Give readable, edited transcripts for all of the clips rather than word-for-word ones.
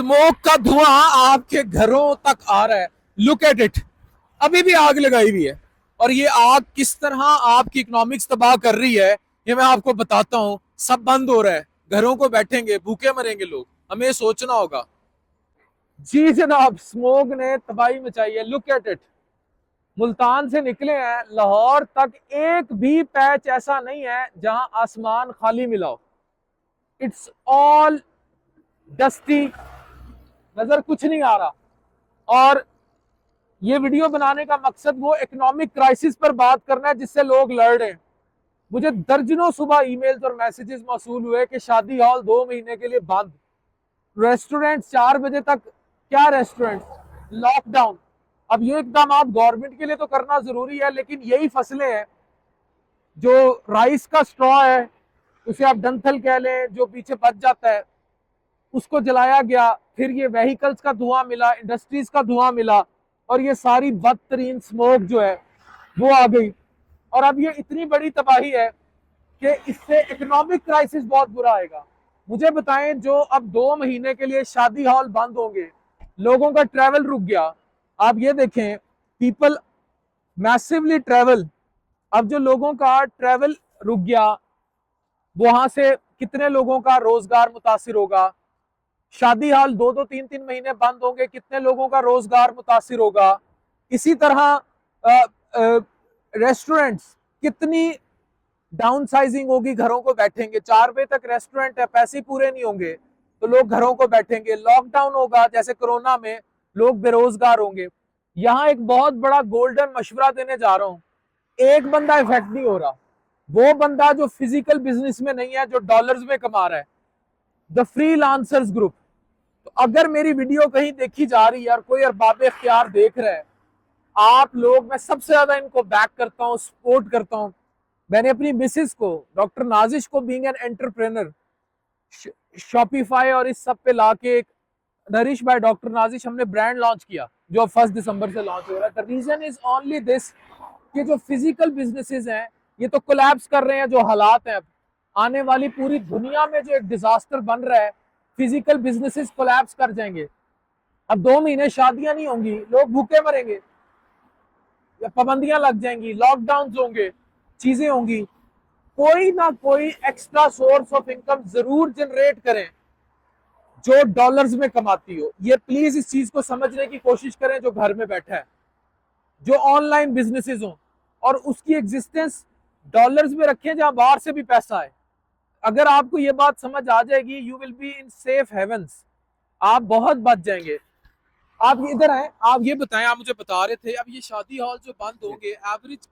Smoke का धुआं आपके घरों तक आ रहा है। लुक एट इट, अभी भी आग लगाई हुई है। और ये आग किस तरह आपकी इकोनॉमिक्स तबाह कर रही है ये मैं आपको बताता हूं। सब बंद हो रहा है, घरों को बैठेंगे, भूखे मरेंगे लोग, हमें सोचना होगा। जी जनाब, स्मोक ने तबाही मचाई है। लुक एट इट, मुल्तान से निकले हैं लाहौर तक एक भी पैच ऐसा नहीं है जहां आसमान खाली मिला हो। इट्स ऑल डस्टी, नजर कुछ नहीं आ रहा। और ये वीडियो बनाने का मकसद वो इकोनॉमिक क्राइसिस पर बात करना है जिससे लोग लड़ रहे हैं। मुझे दर्जनों सुबह ईमेल्स और मैसेजेस मौसूल हुए कि शादी हॉल 2 महीने के लिए बंद, रेस्टोरेंट 4 बजे तक, क्या रेस्टोरेंट, लॉकडाउन। अब ये इकदाम गवर्नमेंट के लिए तो करना जरूरी है, लेकिन यही फसलें हैं, जो राइस का स्ट्रॉ है उसे आप डंथल कह लें, जो पीछे बच जाता है उसको जलाया गया, फिर ये व्हीकल्स का धुआं मिला, इंडस्ट्रीज का धुआं मिला, और ये सारी बदतरीन स्मोक जो है वो आ गई। और अब ये इतनी बड़ी तबाही है कि इससे इकोनॉमिक क्राइसिस बहुत बुरा आएगा। मुझे बताएं, जो अब 2 महीने के लिए शादी हॉल बंद होंगे, लोगों का ट्रैवल रुक गया। आप ये देखें, पीपल मैसिवली ट्रैवल। अब जो लोगों का ट्रैवल रुक गया, वहां से कितने लोगों का रोजगार मुतासिर होगा। शादी हॉल 2-2, 3-3 महीने बंद होंगे, कितने लोगों का रोजगार मुतासिर होगा। इसी तरह रेस्टोरेंट्स, कितनी डाउन साइजिंग होगी, घरों को बैठेंगे। 4 बजे तक रेस्टोरेंट है, पैसे पूरे नहीं होंगे तो लोग घरों को बैठेंगे। लॉकडाउन होगा जैसे कोरोना में, लोग बेरोजगार होंगे। यहाँ एक बहुत बड़ा गोल्डन मशवरा देने जा रहा हूं। एक बंदा इफेक्ट नहीं हो रहा, वो बंदा जो फिजिकल बिजनेस में नहीं है, जो डॉलर्स में कमा रहा है, द फ्रीलांसर्स ग्रुप। तो अगर मेरी वीडियो कहीं देखी जा रही है और कोई अरबाब इख्तियार देख रहा है, आप लोग, मैं सबसे ज्यादा इनको बैक करता हूँ, सपोर्ट करता हूँ। मैंने अपनी मिसेस को, डॉक्टर नाजिश को, बीइंग एन एंटरप्रेनर, शॉपिफाई और इस सब पे लाके एक नरिश बाय डॉक्टर नाजिश हमने ब्रांड लॉन्च किया, जो 1 दिसंबर से लॉन्च हो रहा है। The reason is only this कि जो फिजिकल बिजनेसेस हैं ये तो कोलैप्स कर रहे हैं। जो हालात हैं, अब आने वाली पूरी दुनिया में जो एक डिजास्टर बन रहा है, फिजिकल बिजनेसेस कोलैप्स कर जाएंगे। अब 2 महीने शादियां नहीं होंगी, लोग भूखे मरेंगे, या पाबंदियां लग जाएंगी, लॉकडाउन होंगे, चीजें होंगी। कोई ना कोई एक्स्ट्रा सोर्स ऑफ इनकम जरूर जनरेट करें जो डॉलर्स में कमाती हो। ये प्लीज इस चीज को समझने की कोशिश करें, जो घर में बैठा है, जो ऑनलाइन बिजनेसेस हो, और उसकी एग्जिस्टेंस डॉलर्स में रखें जहां बाहर से भी पैसा आए। अगर आपको ये बात समझ आ जाएगी, you will be in safe heavens, आप बहुत बच जाएंगे। आप इधर आए, आप ये बताएं, आप मुझे बता रहे थे अब ये शादी हॉल जो बंद होंगे, एवरेज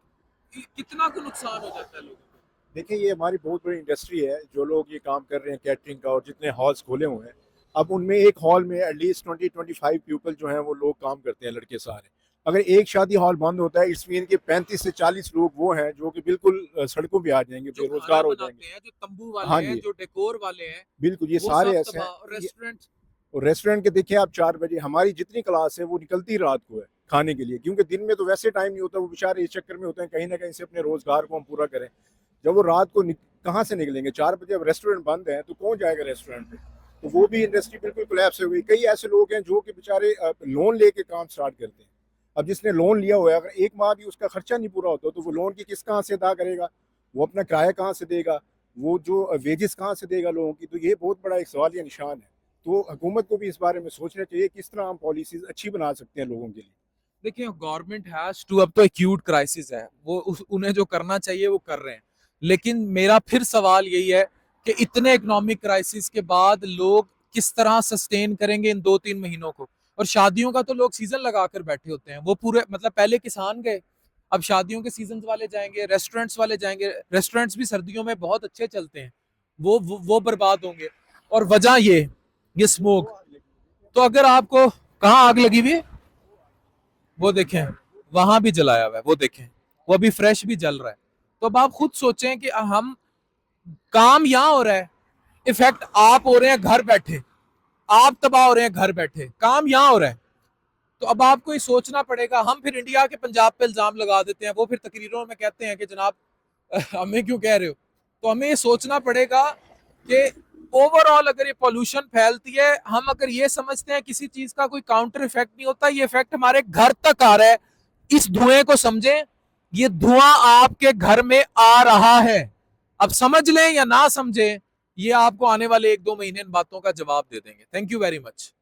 कितना को नुकसान हो जाता है लोगों को? देखिए, ये हमारी बहुत बड़ी इंडस्ट्री है। जो लोग ये काम कर रहे हैं कैटरिंग का, और जितने हॉल्स खोले हुए हैं, अब उनमें एक हॉल में एटलीस्ट 20-25 पीपल जो हैं वो लोग काम करते हैं, लड़के सारे। अगर एक शादी हॉल बंद होता है, इट्स मीन के 35 से 40 लोग वो हैं जो कि बिल्कुल सड़कों पे आ जाएंगे, जो खाना बेरोजगार हो बनाते जाएंगे। हैं, जो तंबू वाले हाँ हैं, जी, जो डेकोर वाले हैं, बिल्कुल, ये वो सारे सब ऐसे हैं। तबाह। रेस्टोरेंट, और रेस्टोरेंट के देखिए आप, 4 बजे हमारी जितनी क्लास है वो निकलती रात को है खाने के लिए, क्योंकि दिन में तो वैसे टाइम नहीं होता। वो बेचारे इस चक्कर में होते हैं कहीं ना कहीं से अपने रोजगार को हम पूरा करें। जब वो रात को कहाँ से निकलेंगे? 4 बजे अब रेस्टोरेंट बंद है तो कौन जाएगा रेस्टोरेंट पे? तो वो भी इंडस्ट्री बिल्कुल कोलैप्स हो गई। कई ऐसे लोग हैं जो कि बेचारे लोन लेके काम स्टार्ट करते हैं। अब जिसने लोन लिया हुआ है, अगर एक माह भी उसका खर्चा नहीं पूरा होता तो वो लोन की किस्त कहाँ से अदा करेगा? वो अपना किराया कहाँ से देगा? वो जो वेजेस कहाँ से देगा लोगों की? तो ये बहुत बड़ा एक सवालिया निशान है। तो हुकूमत को भी इस बारे में सोचना चाहिए किस तरह हम पॉलिसीज अच्छी बना सकते हैं लोगों के लिए। देखिए गवर्नमेंट हैज टू, अब तो एक्यूट क्राइसिस है, वो उन्हें जो करना चाहिए वो कर रहे हैं। लेकिन मेरा फिर सवाल यही है कि इतने इकोनॉमिक क्राइसिस के बाद लोग किस तरह सस्टेन करेंगे इन 2-3 महीनों को। और शादियों का तो लोग सीजन लगाकर बैठे होते हैं, वो पूरे, मतलब पहले किसान गए, अब शादियों के सीजन वाले जाएंगे, रेस्टोरेंट्स वाले जाएंगे। रेस्टोरेंट्स भी सर्दियों में बहुत अच्छे चलते हैं, वो बर्बाद होंगे। और वजह ये स्मोक। तो अगर आपको, कहाँ आग लगी हुई है, वो देखें, वहां भी जलाया हुआ है, वो देखें, वो अभी फ्रेश भी जल रहा है। तो अब आप खुद सोचें कि हम, काम यहां हो रहा है, इफेक्ट आप हो रहे हैं घर बैठे, आप तबाह हो रहे हैं घर बैठे, काम यहां हो रहा है। तो अब आपको ये सोचना पड़ेगा। हम फिर इंडिया के पंजाब पे इल्जाम लगा देते हैं, वो फिर तकरीरों में कहते हैं कि जनाब हमें क्यों कह रहे हो। तो हमें ये सोचना पड़ेगा कि ओवरऑल अगर ये पॉल्यूशन फैलती है, हम अगर ये समझते हैं किसी चीज का कोई काउंटर इफेक्ट नहीं होता, ये इफेक्ट हमारे घर तक आ रहा है। इस धुएं को समझें, ये धुआं आपके घर में आ रहा है। अब समझ लें या ना समझें, ये आपको आने वाले 1-2 महीने इन बातों का जवाब दे देंगे। Thank you very much.